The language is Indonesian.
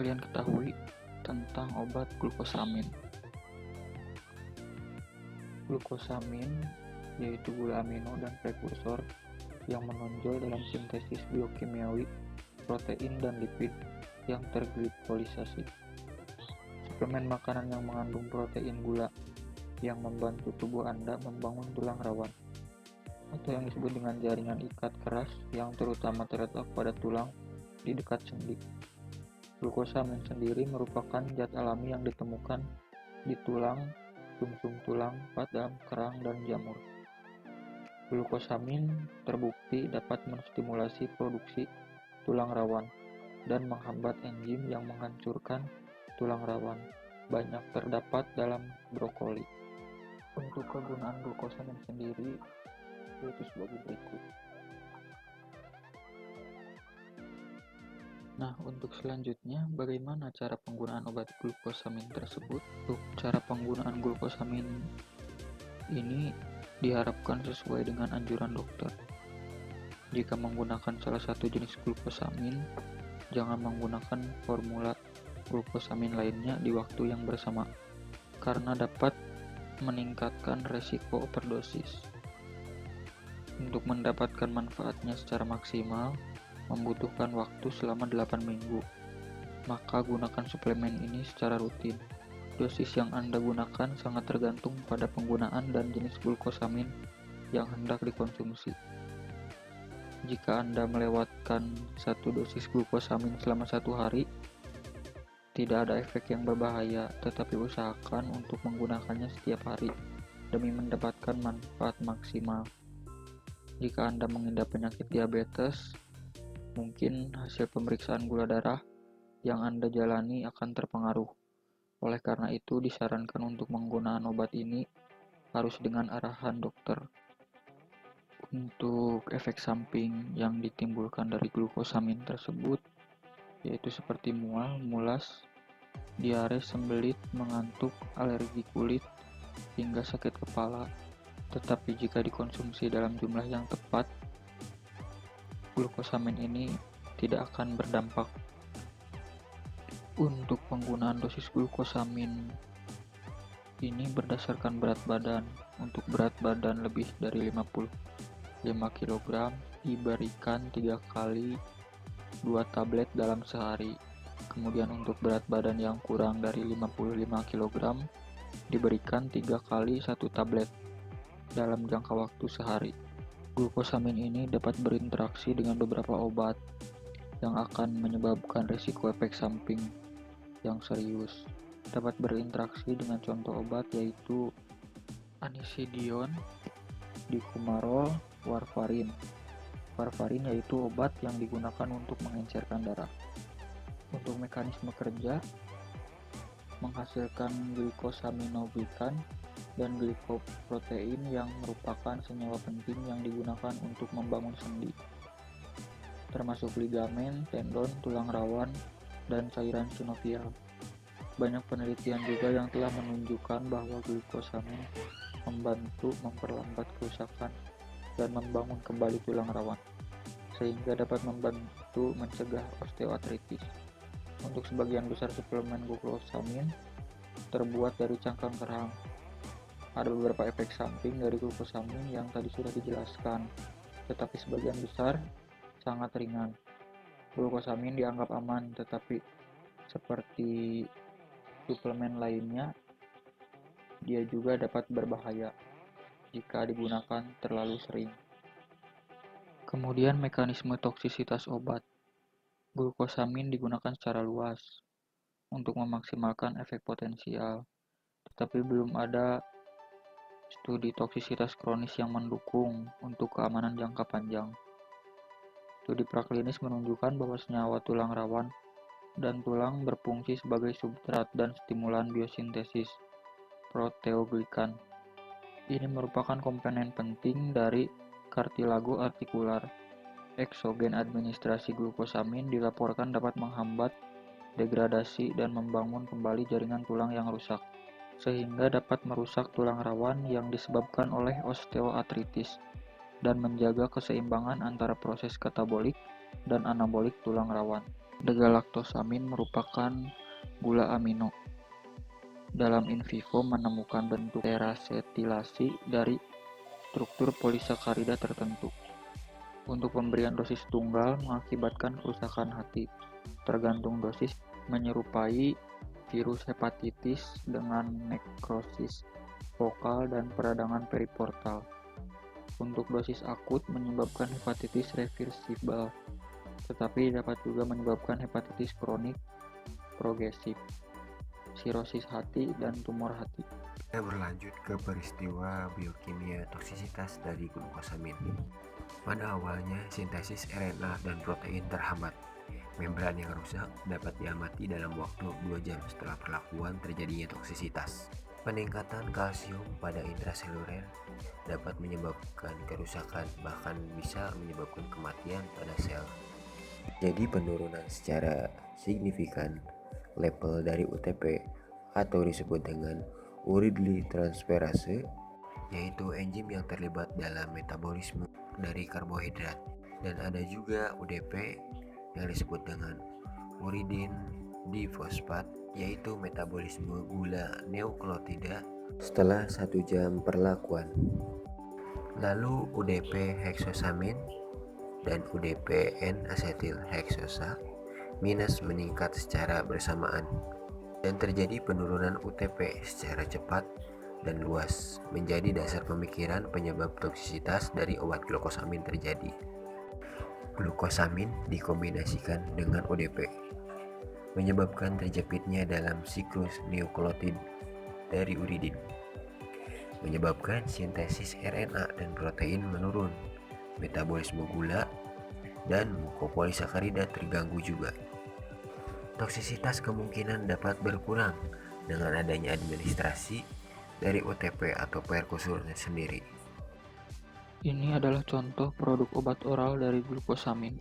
kalian ketahui tentang obat glukosamin? Glukosamin yaitu gula amino dan prekursor yang menonjol dalam sintesis biokimiawi protein dan lipid yang terglikolisasi. Suplemen makanan yang mengandung protein gula yang membantu tubuh Anda membangun tulang rawan, atau yang disebut dengan jaringan ikat keras yang terutama terletak pada tulang di dekat sendi. Glukosamin sendiri merupakan zat alami yang ditemukan di tulang, sumsum tulang, pada kerang, dan jamur. Glukosamin terbukti dapat menstimulasi produksi tulang rawan dan menghambat enzim yang menghancurkan tulang rawan. Banyak terdapat dalam brokoli. Untuk kegunaan glukosamin sendiri yaitu sebagai berikut. Nah, untuk selanjutnya, bagaimana cara penggunaan obat glukosamin tersebut? Untuk cara penggunaan glukosamin ini diharapkan sesuai dengan anjuran dokter. Jika menggunakan salah satu jenis glukosamin, jangan menggunakan formula glukosamin lainnya di waktu yang bersama, karena dapat meningkatkan resiko overdosis. Untuk mendapatkan manfaatnya secara maksimal, membutuhkan waktu selama 8 minggu. Maka gunakan suplemen ini secara rutin. Dosis yang Anda gunakan sangat tergantung pada penggunaan dan jenis glukosamin yang hendak dikonsumsi. Jika Anda melewatkan satu dosis glukosamin selama 1 hari, tidak ada efek yang berbahaya, tetapi usahakan untuk menggunakannya setiap hari demi mendapatkan manfaat maksimal. Jika Anda mengidap penyakit diabetes, mungkin hasil pemeriksaan gula darah yang Anda jalani akan terpengaruh. Oleh karena itu, disarankan untuk penggunaan obat ini harus dengan arahan dokter. Untuk efek samping yang ditimbulkan dari glukosamin tersebut, yaitu seperti mual, mulas, diare, sembelit, mengantuk, alergi kulit, hingga sakit kepala. Tetapi jika dikonsumsi dalam jumlah yang tepat, glukosamin ini tidak akan berdampak. Untuk penggunaan dosis glukosamin ini berdasarkan berat badan. Untuk berat badan lebih dari 55 kg diberikan 3 kali 2 tablet dalam sehari. Kemudian untuk berat badan yang kurang dari 55 kg diberikan 3 kali 1 tablet dalam jangka waktu sehari. Glukosamin ini dapat berinteraksi dengan beberapa obat yang akan menyebabkan risiko efek samping yang serius. Dapat berinteraksi dengan contoh obat yaitu anisidion, dikumarol, warfarin. Warfarin yaitu obat yang digunakan untuk mengencerkan darah. Untuk mekanisme kerja, menghasilkan glikosaminoglikan dan glikoprotein yang merupakan senyawa penting yang digunakan untuk membangun sendi, termasuk ligamen, tendon, tulang rawan, dan cairan sinovial. Banyak penelitian juga yang telah menunjukkan bahwa glikosamin membantu memperlambat kerusakan dan membangun kembali tulang rawan, sehingga dapat membantu mencegah osteoartritis. Untuk sebagian besar suplemen glukosamin terbuat dari cangkang kerang. Ada beberapa efek samping dari glukosamin yang tadi sudah dijelaskan, tetapi sebagian besar sangat ringan. Glukosamin dianggap aman, tetapi seperti suplemen lainnya, dia juga dapat berbahaya jika digunakan terlalu sering. Kemudian mekanisme toksisitas obat. Glukosamin digunakan secara luas untuk memaksimalkan efek potensial, tetapi belum ada studi toksisitas kronis yang mendukung untuk keamanan jangka panjang. Studi praklinis menunjukkan bahwa senyawa tulang rawan dan tulang berfungsi sebagai substrat dan stimulan biosintesis proteoglikan. Ini merupakan komponen penting dari kartilago artikular. Eksogen administrasi glukosamin dilaporkan dapat menghambat degradasi dan membangun kembali jaringan tulang yang rusak, sehingga dapat merusak tulang rawan yang disebabkan oleh osteoartritis dan menjaga keseimbangan antara proses katabolik dan anabolik tulang rawan. Degalaktosamin merupakan gula amino. Dalam in vivo menemukan bentuk terasetilasi dari struktur polisakarida tertentu. Untuk pemberian dosis tunggal mengakibatkan kerusakan hati. Tergantung dosis, menyerupai virus hepatitis dengan nekrosis vokal dan peradangan periportal. Untuk dosis akut menyebabkan hepatitis reversibel, tetapi dapat juga menyebabkan hepatitis kronik progresif, sirosis hati, dan tumor hati. Kita berlanjut ke peristiwa biokimia toksisitas dari glukosamin. Pada awalnya, sintesis RNA dan protein terhambat. Membran yang rusak dapat diamati dalam waktu 2 jam setelah perlakuan terjadinya toksisitas. Peningkatan kalsium pada intraseluler dapat menyebabkan kerusakan, bahkan bisa menyebabkan kematian pada sel. Jadi penurunan secara signifikan level dari UTP atau disebut dengan uridine transferase, yaitu enzim yang terlibat dalam metabolisme dari karbohidrat. Dan ada juga UDP yang disebut dengan uridine difosfat, yaitu metabolisme gula neukleotida setelah 1 jam perlakuan. Lalu UDP heksosamin dan UDP N-asetil heksosa minus meningkat secara bersamaan dan terjadi penurunan UTP secara cepat dan luas, menjadi dasar pemikiran penyebab toksisitas dari obat glukosamin terjadi. Glukosamin dikombinasikan dengan ODP, menyebabkan terjepitnya dalam siklus nukleotid dari uridin, menyebabkan sintesis RNA dan protein menurun, metabolisme gula dan mukopolisakarida terganggu juga. Toksisitas kemungkinan dapat berkurang dengan adanya administrasi dari OTP atau perkusurnya sendiri. Ini adalah contoh produk obat oral dari glukosamin.